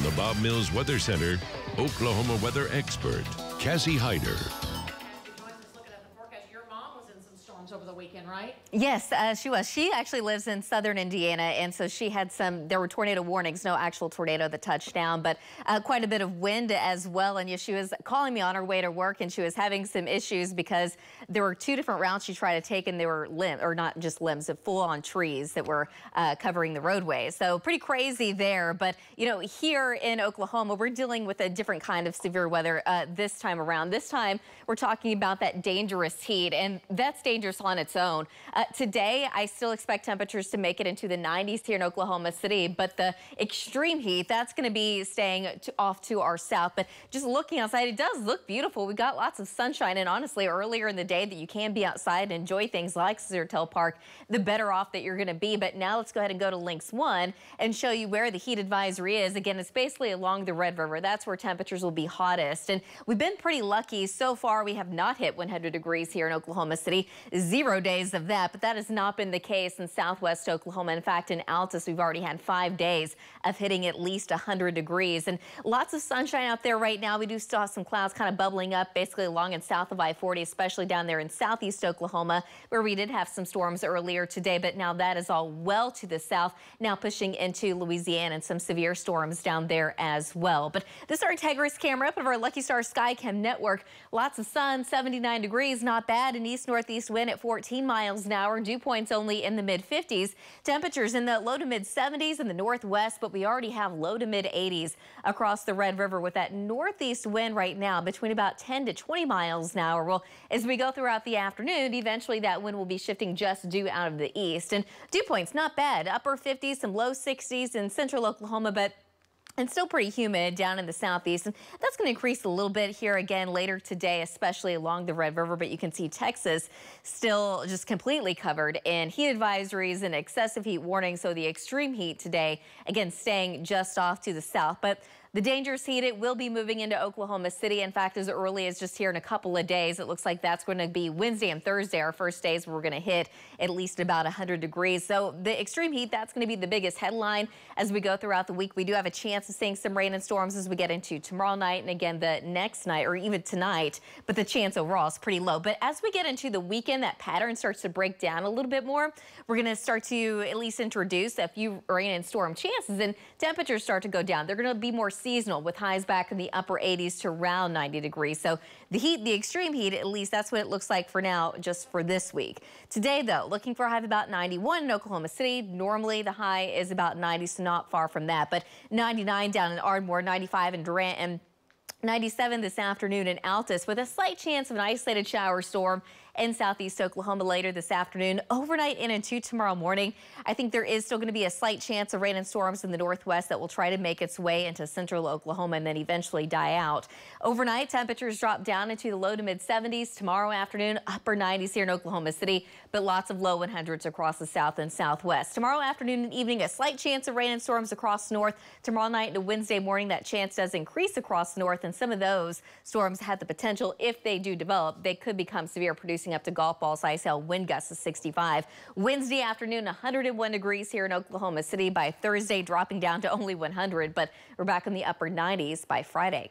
the Bob Mills Weather Center, Oklahoma weather expert, Cassie Heiter. Over the weekend, right? Yes, she was. She actually lives in southern Indiana, and so she had there were tornado warnings, no actual tornado that touched down, but quite a bit of wind as well. And she was calling me on her way to work, and she was having some issues because there were two different routes she tried to take, and they were not just limbs, but full-on trees that were covering the roadway. So pretty crazy there. But, you know, here in Oklahoma, we're dealing with a different kind of severe weather this time around. This time, we're talking about that dangerous heat, and that's dangerous on its own. Today, I still expect temperatures to make it into the 90s here in Oklahoma City, but the extreme heat, that's going to be staying off to our south. But just looking outside, it does look beautiful. We've got lots of sunshine, and honestly, earlier in the day that you can be outside and enjoy things like Zertel Park, the better off that you're going to be. But now let's go ahead and go to Links 1 and show you where the heat advisory is. Again, it's basically along the Red River. That's where temperatures will be hottest. And we've been pretty lucky so far. We have not hit 100 degrees here in Oklahoma City. 0 days of that, but that has not been the case in southwest Oklahoma. In fact, in Altus, we've already had 5 days of hitting at least 100 degrees and lots of sunshine out there right now. We do still have some clouds kind of bubbling up basically along and south of I-40, especially down there in southeast Oklahoma, where we did have some storms earlier today, but now that is all well to the south, now pushing into Louisiana and some severe storms down there as well. But this is our Integris camera up of our Lucky Star Skycam network. Lots of sun, 79 degrees, not bad. An east-northeast wind at 14 miles an hour. Dew points only in the mid-50s. Temperatures in the low to mid-70s in the northwest, but we already have low to mid-80s across the Red River with that northeast wind right now between about 10 to 20 miles an hour. Well, as we go throughout the afternoon, eventually that wind will be shifting just due out of the east. And dew points not bad. Upper 50s, some low 60s in central Oklahoma, but it's still pretty humid down in the southeast, and that's going to increase a little bit here again later today, especially along the Red River. But you can see Texas still just completely covered in heat advisories and excessive heat warnings. So the extreme heat today, again, staying just off to the south. But the dangerous heat, it will be moving into Oklahoma City. In fact, as early as just here in a couple of days, it looks like that's going to be Wednesday and Thursday, our first days where we're going to hit at least about 100 degrees. So the extreme heat, that's going to be the biggest headline as we go throughout the week. We do have a chance of seeing some rain and storms as we get into tomorrow night and again the next night or even tonight, but the chance overall is pretty low. But as we get into the weekend, that pattern starts to break down a little bit more. We're going to start to at least introduce a few rain and storm chances, and temperatures start to go down. They're going to be more seasonal with highs back in the upper 80s to around 90 degrees. So the heat, the extreme heat, at least that's what it looks like for now, just for this week. Today, though, looking for a high of about 91 in Oklahoma City. Normally, the high is about 90, so not far from that. But 99 down in Ardmore, 95 in Durant, and 97 this afternoon in Altus with a slight chance of an isolated shower storm in southeast Oklahoma later this afternoon, overnight and into tomorrow morning. I think there is still going to be a slight chance of rain and storms in the northwest that will try to make its way into central Oklahoma and then eventually die out. Overnight, temperatures drop down into the low to mid 70s. Tomorrow afternoon, upper 90s here in Oklahoma City, but lots of low 100s across the south and southwest. Tomorrow afternoon and evening, a slight chance of rain and storms across north. Tomorrow night into Wednesday morning, that chance does increase across north, and some of those storms have the potential, if they do develop, they could become severe, producing up to golf ball size hail, wind gusts of 65. Wednesday afternoon, 101 degrees here in Oklahoma City. By Thursday, dropping down to only 100, but we're back in the upper 90s by Friday.